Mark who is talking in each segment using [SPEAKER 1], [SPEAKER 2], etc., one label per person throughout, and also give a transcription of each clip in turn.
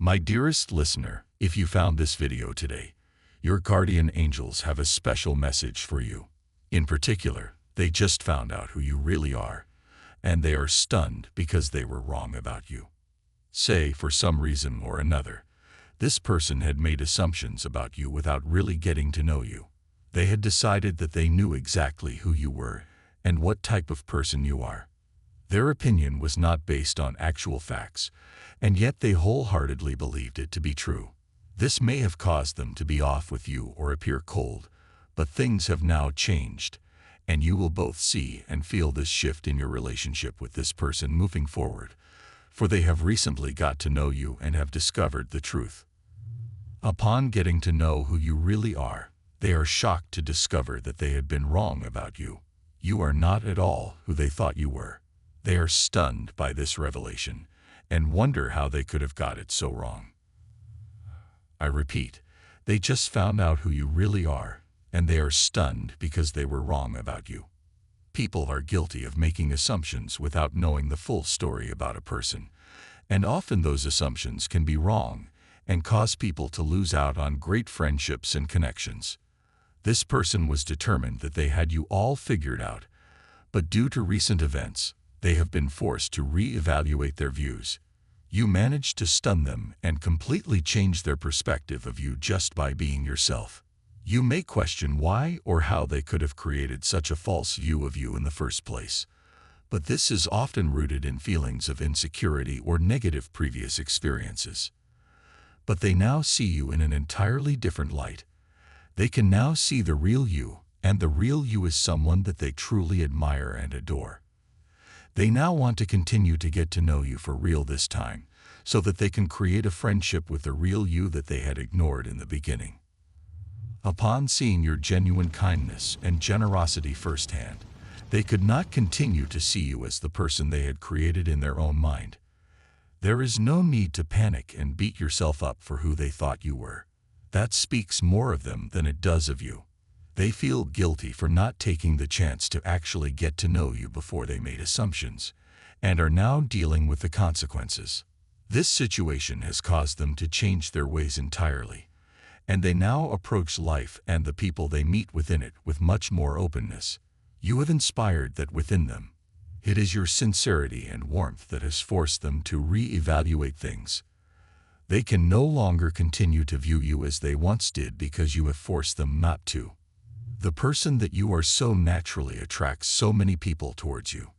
[SPEAKER 1] My dearest listener, if you found this video today, your guardian angels have a special message for you. In particular, they just found out who you really are, and they are stunned because they were wrong about you. Say, for some reason or another, this person had made assumptions about you without really getting to know you. They had decided that they knew exactly who you were and what type of person you are. Their opinion was not based on actual facts, and yet they wholeheartedly believed it to be true. This may have caused them to be off with you or appear cold, but things have now changed, and you will both see and feel this shift in your relationship with this person moving forward, for they have recently got to know you and have discovered the truth. Upon getting to know who you really are, they are shocked to discover that they had been wrong about you. You are not at all who they thought you were. They are stunned by this revelation and wonder how they could have got it so wrong. I repeat, they just found out who you really are, and they are stunned because they were wrong about you. People are guilty of making assumptions without knowing the full story about a person, and often those assumptions can be wrong and cause people to lose out on great friendships and connections. This person was determined that they had you all figured out, but due to recent events, they have been forced to re-evaluate their views. You managed to stun them and completely change their perspective of you just by being yourself. You may question why or how they could have created such a false view of you in the first place, but this is often rooted in feelings of insecurity or negative previous experiences. But they now see you in an entirely different light. They can now see the real you, and the real you is someone that they truly admire and adore. They now want to continue to get to know you for real this time, so that they can create a friendship with the real you that they had ignored in the beginning. Upon seeing your genuine kindness and generosity firsthand, they could not continue to see you as the person they had created in their own mind. There is no need to panic and beat yourself up for who they thought you were. That speaks more of them than it does of you. They feel guilty for not taking the chance to actually get to know you before they made assumptions, and are now dealing with the consequences. This situation has caused them to change their ways entirely, and they now approach life and the people they meet within it with much more openness. You have inspired that within them. It is your sincerity and warmth that has forced them to re-evaluate things. They can no longer continue to view you as they once did because you have forced them not to. The person that you are so naturally attracts so many people towards you.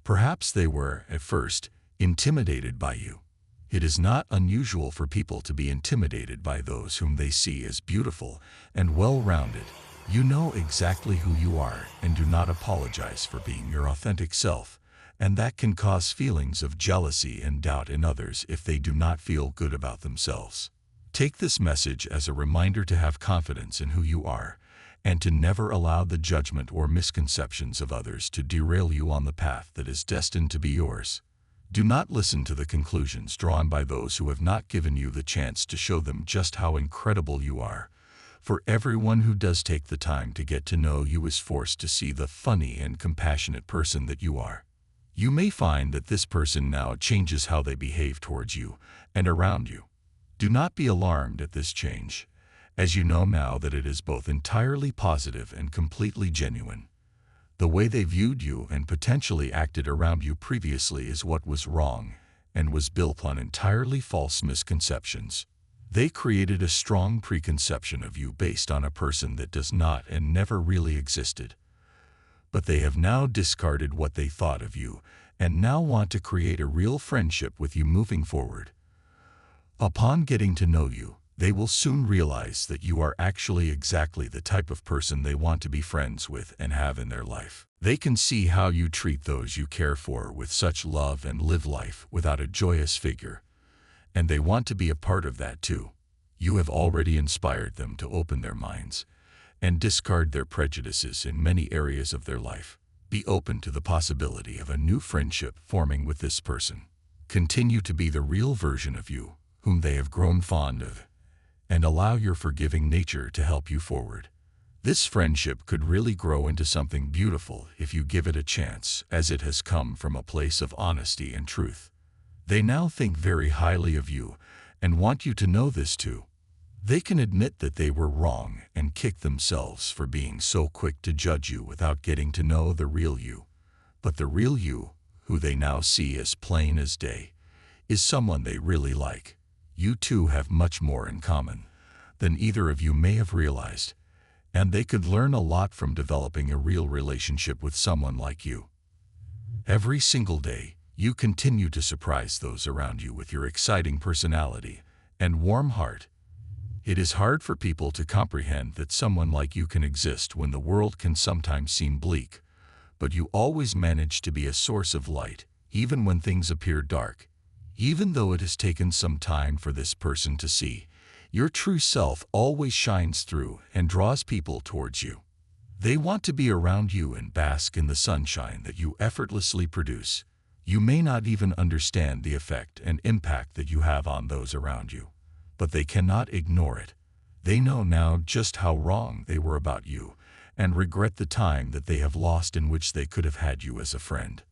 [SPEAKER 1] Perhaps they were, at first, intimidated by you. It is not unusual for people to be intimidated by those whom they see as beautiful and well-rounded. You know exactly who you are and do not apologize for being your authentic self, and that can cause feelings of jealousy and doubt in others if they do not feel good about themselves. Take this message as a reminder to have confidence in who you are, and to never allow the judgment or misconceptions of others to derail you on the path that is destined to be yours. Do not listen to the conclusions drawn by those who have not given you the chance to show them just how incredible you are, for everyone who does take the time to get to know you is forced to see the funny and compassionate person that you are. You may find that this person now changes how they behave towards you and around you. Do not be alarmed at this change, as you know now that it is both entirely positive and completely genuine. The way they viewed you and potentially acted around you previously is what was wrong and was built on entirely false misconceptions. They created a strong preconception of you based on a person that does not and never really existed. But they have now discarded what they thought of you and now want to create a real friendship with you moving forward. Upon getting to know you, they will soon realize that you are actually exactly the type of person they want to be friends with and have in their life. They can see how you treat those you care for with such love and live life without a joyous figure, and they want to be a part of that too. You have already inspired them to open their minds and discard their prejudices in many areas of their life. Be open to the possibility of a new friendship forming with this person. Continue to be the real version of you, whom they have grown fond of, and allow your forgiving nature to help you forward. This friendship could really grow into something beautiful if you give it a chance, as it has come from a place of honesty and truth. They now think very highly of you and want you to know this too. They can admit that they were wrong and kick themselves for being so quick to judge you without getting to know the real you. But the real you, who they now see as plain as day, is someone they really like. You two have much more in common than either of you may have realized, and they could learn a lot from developing a real relationship with someone like you. Every single day, you continue to surprise those around you with your exciting personality and warm heart. It is hard for people to comprehend that someone like you can exist when the world can sometimes seem bleak, but you always manage to be a source of light, even when things appear dark. Even though it has taken some time for this person to see, your true self always shines through and draws people towards you. They want to be around you and bask in the sunshine that you effortlessly produce. You may not even understand the effect and impact that you have on those around you, but they cannot ignore it. They know now just how wrong they were about you and regret the time that they have lost in which they could have had you as a friend.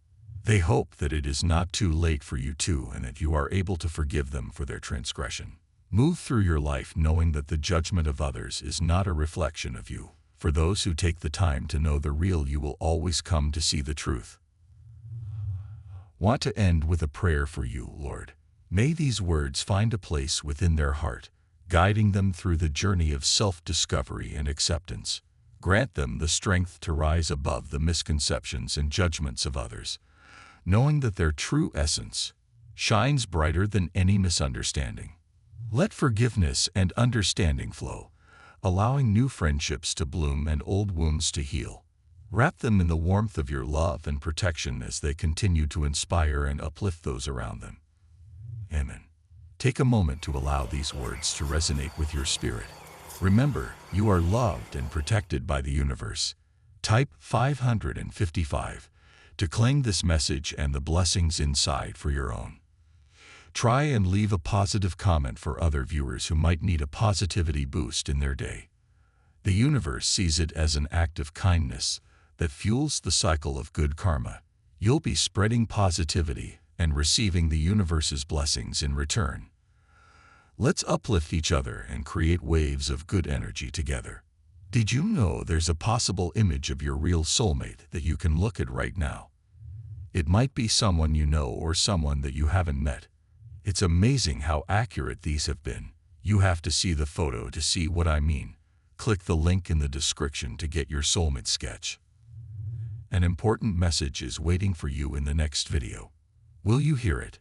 [SPEAKER 1] They hope that it is not too late for you too and that you are able to forgive them for their transgression. Move through your life knowing that the judgment of others is not a reflection of you. For those who take the time to know the real you will always come to see the truth. Want to end with a prayer for you, Lord. May these words find a place within their heart, guiding them through the journey of self-discovery and acceptance. Grant them the strength to rise above the misconceptions and judgments of others, knowing that their true essence shines brighter than any misunderstanding. Let forgiveness and understanding flow, allowing new friendships to bloom and old wounds to heal. Wrap them in the warmth of your love and protection as they continue to inspire and uplift those around them. Amen. Take a moment to allow these words to resonate with your spirit. Remember, you are loved and protected by the universe. Type 555 to claim this message and the blessings inside for your own. Try and leave a positive comment for other viewers who might need a positivity boost in their day. The universe sees it as an act of kindness that fuels the cycle of good karma. You'll be spreading positivity and receiving the universe's blessings in return. Let's uplift each other and create waves of good energy together. Did you know there's a possible image of your real soulmate that you can look at right now? It might be someone you know or someone that you haven't met. It's amazing how accurate these have been. You have to see the photo to see what I mean. Click the link in the description to get your soulmate sketch. An important message is waiting for you in the next video. Will you hear it?